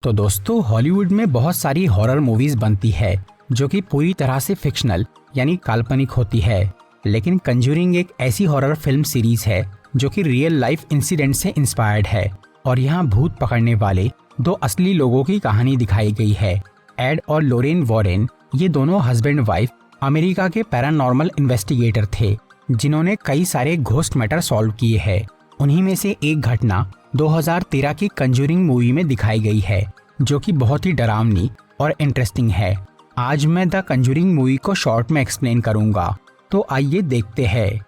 तो दोस्तों, हॉलीवुड में बहुत सारी हॉरर मूवीज बनती है जो कि पूरी तरह से फिक्शनल यानी काल्पनिक होती है। लेकिन कंजूरिंग एक ऐसी हॉरर फिल्म सीरीज है जो कि रियल लाइफ इंसिडेंट से इंस्पायर्ड है और यहाँ भूत पकड़ने वाले दो असली लोगों की कहानी दिखाई गई है। एड और लोरेन वॉरेन, ये दोनों हस्बैंड वाइफ अमेरिका के पैरानॉर्मल इन्वेस्टिगेटर थे जिन्होंने कई सारे घोस्ट मैटर सॉल्व किए हैं। उन्हीं में से एक घटना 2013 की कंजूरिंग मूवी में दिखाई गई है जो कि बहुत ही डरावनी और इंटरेस्टिंग है। आज मैं द कंजूरिंग मूवी को शॉर्ट में एक्सप्लेन करूंगा, तो आइए देखते हैं।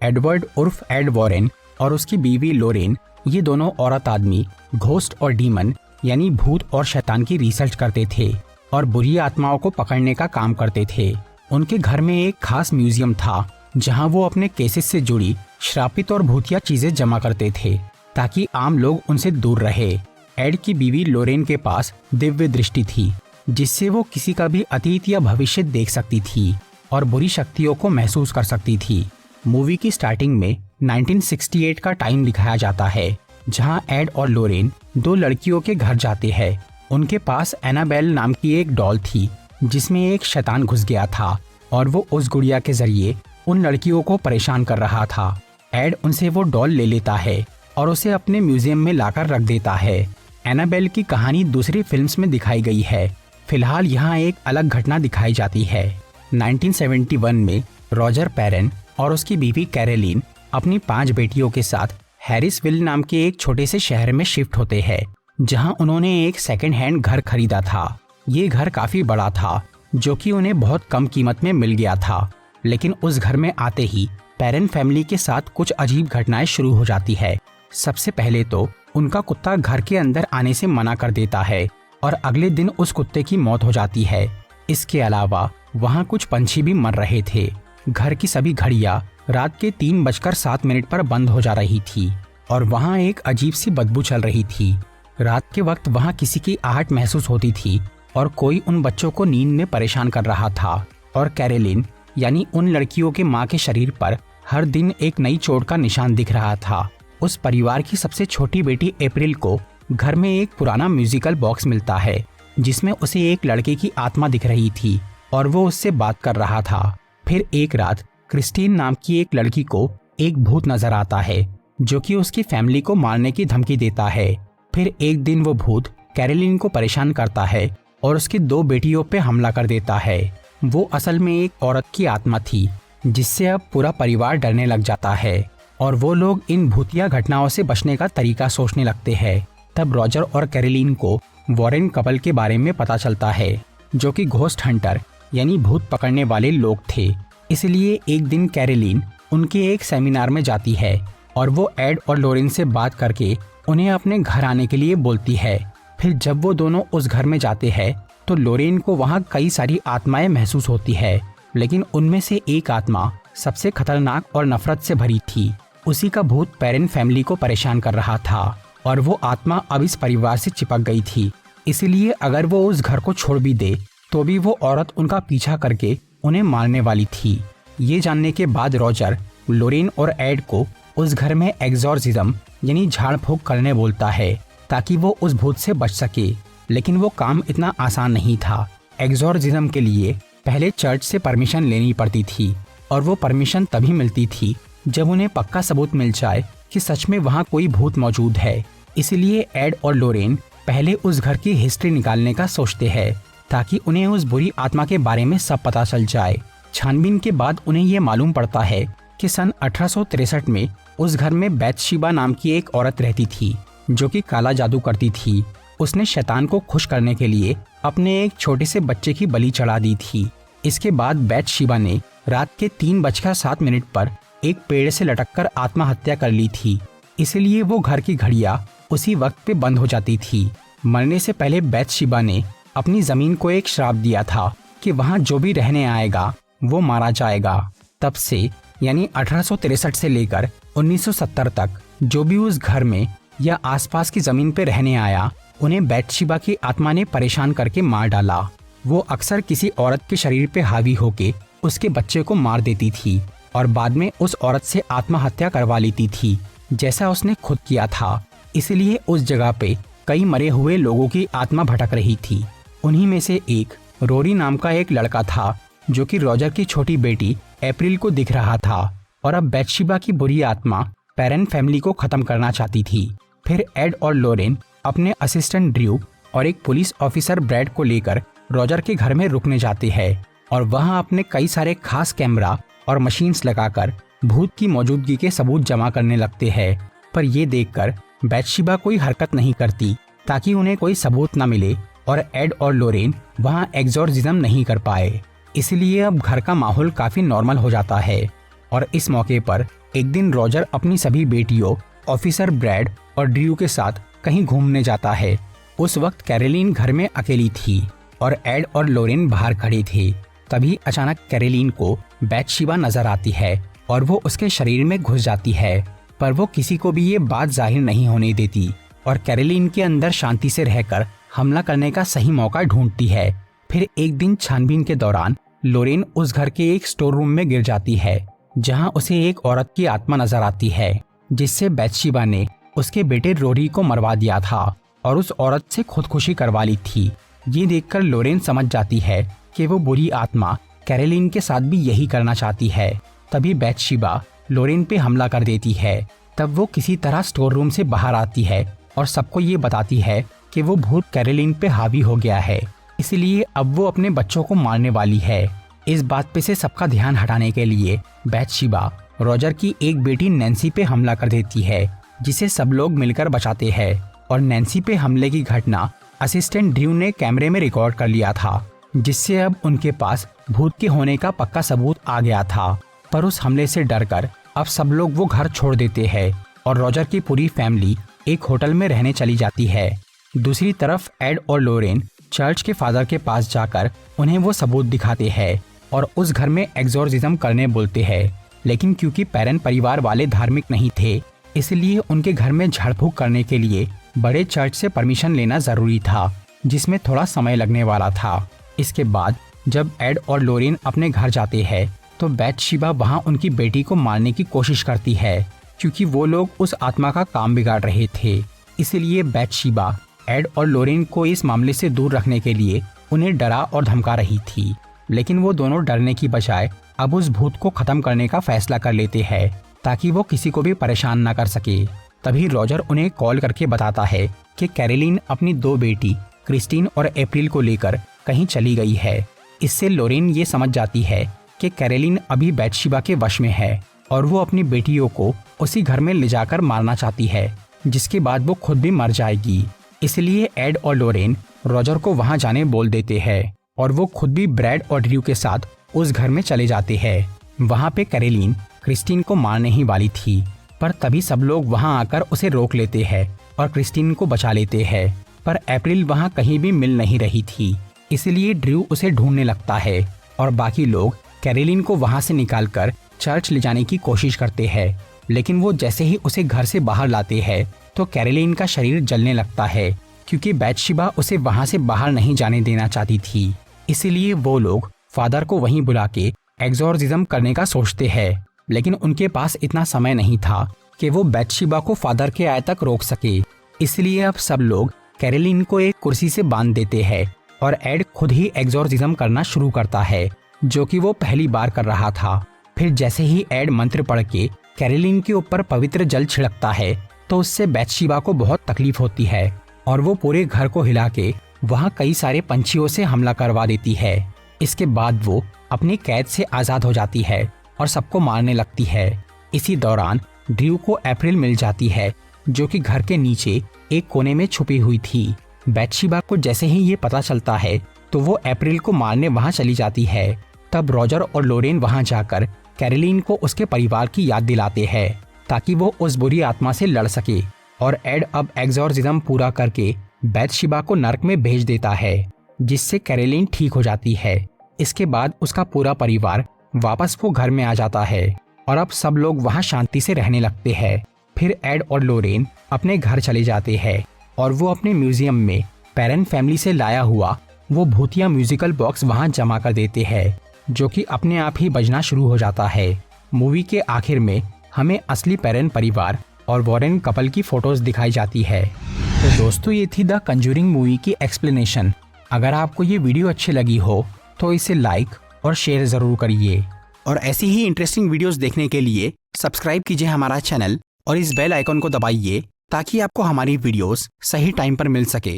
एडवर्ड उर्फ एड वॉरेन और उसकी बीवी लोरेन, ये दोनों औरत आदमी घोस्ट और डीमन यानी भूत और शैतान की रिसर्च करते थे और बुरी आत्माओं को पकड़ने का काम करते थे। उनके घर में एक खास म्यूजियम था जहां वो अपने केसेस से जुड़ी श्रापित और भूतिया चीजें जमा करते थे ताकि आम लोग उनसे दूर रहे। एड की बीवी लोरेन के पास दिव्य दृष्टि थी जिससे वो किसी का भी अतीत या भविष्य देख सकती थी और बुरी शक्तियों को महसूस कर सकती थी। मूवी की स्टार्टिंग में 1968 का टाइम दिखाया जाता है जहां एड और लोरेन दो लड़कियों के घर जाते हैं। उनके पास एनाबेल नाम की एक डॉल थी जिसमें एक शैतान घुस गया था और वो उस गुड़िया के जरिए उन लड़कियों को परेशान कर रहा था। एड उनसे वो डॉल ले लेता है और उसे अपने म्यूजियम में लाकर रख देता है। एनाबेल की कहानी दूसरी फिल्म्स में दिखाई गई है। फिलहाल यहाँ एक अलग घटना दिखाई जाती है। 1971 में रॉजर पैरन और उसकी बीवी कैरोलिन अपनी 5 बेटियों के साथ हैरिसविल नाम के एक छोटे से शहर में शिफ्ट होते हैं जहां उन्होंने एक सेकंड हैंड घर खरीदा था। ये घर काफी बड़ा था जो कि उन्हें बहुत कम कीमत में मिल गया था। लेकिन उस घर में आते ही पैरन फैमिली के साथ कुछ अजीब घटनाएं शुरू हो जाती है। सबसे पहले तो उनका कुत्ता घर के अंदर आने से मना कर देता है और अगले दिन उस कुत्ते की मौत हो जाती है। इसके अलावा वहाँ कुछ पंछी भी मर रहे थे। घर की सभी घड़ियां रात के 3:07 पर बंद हो जा रही थी और वहाँ एक अजीब सी बदबू चल रही थी। रात के वक्त वहाँ किसी की आहट महसूस होती थी और कोई उन बच्चों को नींद में परेशान कर रहा था। और कैरोलिन यानी उन लड़कियों के माँ के शरीर पर हर दिन एक नई चोट का निशान दिख रहा था। उस परिवार की सबसे छोटी बेटी अप्रैल को घर में एक पुराना म्यूजिकल बॉक्स मिलता है जिसमें उसे एक लड़के की आत्मा दिख रही थी और वो उससे बात कर रहा था। फिर एक रात क्रिस्टीन नाम की एक लड़की को एक भूत नजर आता है जो कि उसकी फैमिली को मारने की धमकी देता है। फिर एक दिन वो भूत कैरोलिन को परेशान करता है और उसकी 2 बेटियों पे हमला कर देता है। वो असल में एक औरत की आत्मा थी जिससे अब पूरा परिवार डरने लग जाता है और वो लोग इन भूतिया घटनाओं से बचने का तरीका सोचने लगते हैं। तब रॉजर और कैरोलिन को वॉरेन कपल के बारे में पता चलता है जो कि घोस्ट हंटर यानी भूत पकड़ने वाले लोग थे। इसलिए एक दिन कैरोलिन उनके एक सेमिनार में जाती है और वो एड और लोरेन से बात करके उन्हें अपने घर आने के लिए बोलती है। फिर जब वो दोनों उस घर में जाते हैं तो लोरेन को वहाँ कई सारी आत्माएं महसूस होती है, लेकिन उनमें से एक आत्मा सबसे खतरनाक और नफरत से भरी थी। उसी का भूत पैरन फैमिली को परेशान कर रहा था और वो आत्मा अब इस परिवार से चिपक गई थी। इसलिए अगर वो उस घर को छोड़ भी दे तो भी वो औरत उनका पीछा करके उन्हें मारने वाली थी। ये जानने के बाद रॉजर लोरेन और एड को उस घर में एग्जॉर्सिज्म यानी झाड़ फूंक करने बोलता है ताकि वो उस भूत से बच सके। लेकिन वो काम इतना आसान नहीं था। एग्जॉर्सिज्म के लिए पहले चर्च से परमिशन लेनी पड़ती थी और वो परमिशन तभी मिलती थी जब उन्हें पक्का सबूत मिल जाए कि सच में वहाँ कोई भूत मौजूद है। इसलिए एड और लोरेन पहले उस घर की हिस्ट्री निकालने का सोचते हैं ताकि उन्हें उस बुरी आत्मा के बारे में सब पता चल जाए। छानबीन के बाद उन्हें ये मालूम पड़ता है कि सन 1863 में उस घर में बैतशीबा नाम की एक औरत रहती थी जो कि काला जादू करती थी। उसने शैतान को खुश करने के लिए अपने एक छोटे से बच्चे की बलि चढ़ा दी थी। इसके बाद बैतशीबा ने रात के 3:07 पर एक पेड़ से लटककर आत्महत्या कर ली थी। इसलिए वो घर की घड़ियां उसी वक्त पे बंद हो जाती थी। मरने से पहले बैतशीबा ने अपनी जमीन को एक श्राप दिया था कि वहाँ जो भी रहने आएगा वो मारा जाएगा। तब से यानी 1863 से लेकर 1970 तक जो भी उस घर में या आसपास की जमीन पे रहने आया उन्हें बैतशीबा की आत्मा ने परेशान करके मार डाला। वो अक्सर किसी औरत के शरीर पे हावी होके उसके बच्चे को मार देती थी और बाद में उस औरत से आत्महत्या करवा लेती थी जैसा उसने खुद किया था। इसलिए उस जगह पे कई मरे हुए लोगों की आत्मा भटक रही थी। उन्हीं में से एक रोरी नाम का एक लड़का था जो कि रॉजर की छोटी बेटी अप्रैल को दिख रहा था और अब बैथशेबा की बुरी आत्मा पेरेन फैमिली को खत्म करना चाहती थी। फिर एड और लोरेन अपने असिस्टेंट ड्रू और एक पुलिस ऑफिसर ब्रैड को लेकर रॉजर के घर में रुकने जाते हैं और वहां अपने कई सारे खास कैमरा और मशीन्स लगाकर भूत की मौजूदगी के सबूत जमा करने लगते हैं। पर ये देखकर बैथशेबा कोई हरकत नहीं करती ताकि उन्हें कोई सबूत न मिले और एड और लोरेन वहां एग्जॉर्सिज्म नहीं कर पाए। इसलिए अब घर का माहौल काफी नॉर्मल हो जाता है और इस मौके पर एक दिन रॉजर अपनी सभी बेटियों ऑफिसर ब्रैड और ड्रू के साथ कहीं घूमने जाता है। उस वक्त कैरोलिन घर में अकेली थी और एड और लोरेन बाहर खड़े थे। तभी अचानक कैरोलिन को बैथशेबा नजर आती है और वो उसके शरीर में घुस जाती है, पर वो किसी को भी ये बात जाहिर नहीं होने देती और कैरोलिन के अंदर शांति से रहकर हमला करने का सही मौका ढूंढती है। फिर एक दिन छानबीन के दौरान लोरेन उस घर के एक स्टोर रूम में गिर जाती है जहां उसे एक औरत की आत्मा नजर आती है जिससे बैथशेबा ने उसके बेटे रोरी को मरवा दिया था और उस औरत से खुदकुशी करवा ली थी। ये देखकर लोरेन समझ जाती है कि वो बुरी आत्मा कैरोलिन के साथ भी यही करना चाहती है। तभी बैथशेबा लोरेन पे हमला कर देती है। तब वो किसी तरह स्टोर रूम से बाहर आती है और सबको ये बताती है कि वो भूत कैरोलिन पे हावी हो गया है, इसलिए अब वो अपने बच्चों को मारने वाली है। इस बात पे से सबका ध्यान हटाने के लिए बैथशेबा रॉजर की एक बेटी नैन्सी पे हमला कर देती है जिसे सब लोग मिलकर बचाते हैं और नैन्सी पे हमले की घटना असिस्टेंट ड्रू ने कैमरे में रिकॉर्ड कर लिया था जिससे अब उनके पास भूत के होने का पक्का सबूत आ गया था। पर उस हमले से डरकर अब सब लोग वो घर छोड़ देते हैं और रॉजर की पूरी फैमिली एक होटल में रहने चली जाती है। दूसरी तरफ एड और लोरेन चर्च के फादर के पास जाकर उन्हें वो सबूत दिखाते हैं और उस घर में एग्जॉर्सिज्म करने बोलते हैं, लेकिन क्योंकि पेरेन परिवार वाले धार्मिक नहीं थे इसलिए उनके घर में झाड़ फूक करने के लिए बड़े चर्च से परमिशन लेना जरूरी था जिसमें थोड़ा समय लगने वाला था। इसके बाद जब एड और लोरेन अपने घर जाते हैं तो बैथशेबा वहां उनकी बेटी को मारने की कोशिश करती है क्योंकि वो लोग उस आत्मा का काम बिगाड़ रहे थे। इसलिए बैथशेबा एड और लोरेन को इस मामले से दूर रखने के लिए उन्हें डरा और धमका रही थी, लेकिन वो दोनों डरने की बजाय अब उस भूत को खत्म करने का फैसला कर लेते हैं ताकि वो किसी को भी परेशान न कर सके। तभी रॉजर उन्हें कॉल करके बताता है कि कैरोलिन अपनी दो बेटी क्रिस्टीन और अप्रैल को लेकर कहीं चली गई है। इससे लोरेन ये समझ जाती है कि कैरोलिन अभी बैथशेबा के वश में है और वो अपनी बेटियों को उसी घर में ले जाकर मारना चाहती है, जिसके बाद वो खुद भी मर जाएगी। इसलिए एड और लोरेन रॉजर को वहां जाने बोल देते हैं और वो खुद भी ब्रैड और ड्रू के साथ उस घर में चले जाते हैं। वहां पे कैरोलिन क्रिस्टीन को मारने ही वाली थी, पर तभी सब लोग वहां आकर उसे रोक लेते हैं और क्रिस्टीन को बचा लेते हैं। पर अप्रैल वहां कहीं भी मिल नहीं रही थी, इसलिए ड्रू उसे ढूंढने लगता है और बाकी लोग कैरोलिन को वहां से निकालकर चर्च ले जाने की कोशिश करते हैं। लेकिन वो जैसे ही उसे घर से बाहर लाते हैं तो कैरोलिन का शरीर जलने लगता है क्योंकि बैथशेबा उसे वहां से बाहर नहीं जाने देना चाहती थी। इसलिए वो लोग फादर को वहीं बुला के एग्जॉर्सिज्म करने का सोचते हैं, लेकिन उनके पास इतना समय नहीं था कि वो बैथशेबा को फादर के आए तक रोक सके। इसलिए अब सब लोग कैरोलिन को एक कुर्सी से बांध देते हैं और एड खुद ही एग्जॉर्सिज्म करना शुरू करता है, जो कि वो पहली बार कर रहा था। फिर जैसे ही एड मंत्र पढ़ के कैरोलिन के ऊपर पवित्र जल छिड़कता है तो उससे बैथशेबा को बहुत तकलीफ होती है और वो पूरे घर को हिला के वहाँ कई सारे पंछियों से हमला करवा देती है। इसके बाद वो अपनी कैद से आज़ाद हो जाती है और सबको मारने लगती है। इसी दौरान ड्रू को अप्रैल मिल जाती है जो कि घर के नीचे एक कोने में छुपी हुई थी। बैथशेबा को जैसे ही ये पता चलता है तो वो अप्रैल को मारने वहाँ चली जाती है। तब रॉजर और लोरेन वहाँ जाकर कैरोलिन को उसके परिवार की याद दिलाते हैं ताकि वो उस बुरी आत्मा से लड़ सके और एड अब एग्जॉर्सिज्म पूरा करके बैथशेबा को नर्क में भेज देता है, जिससे कैरोलिन ठीक हो जाती है। इसके बाद उसका पूरा परिवार वापस वो घर में आ जाता है और अब सब लोग वहाँ शांति से रहने लगते हैं। फिर एड और लोरेन अपने घर चले जाते हैं और वो अपने म्यूजियम में पेरेन फैमिली से लाया हुआ वो भूतिया म्यूजिकल बॉक्स वहाँ जमा कर देते हैं, जो कि अपने आप ही बजना शुरू हो जाता है। मूवी के आखिर में हमें असली पेरेन परिवार और वॉरेन कपल की फोटोज दिखाई जाती है। तो दोस्तों, ये थी द कंजूरिंग मूवी की एक्सप्लेनेशन। अगर आपको ये वीडियो अच्छी लगी हो तो इसे लाइक और शेयर ज़रूर करिए, और ऐसी ही इंटरेस्टिंग वीडियोस देखने के लिए सब्सक्राइब कीजिए हमारा चैनल और इस बेल आइकन को दबाइए ताकि आपको हमारी वीडियोस सही टाइम पर मिल सके।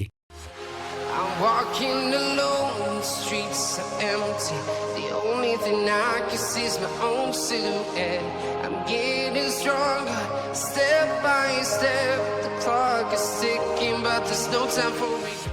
I'm walking alone, the streets are empty. The only thing I can see is my own silhouette. I'm getting stronger, step by step. The clock is ticking, but there's no time for me.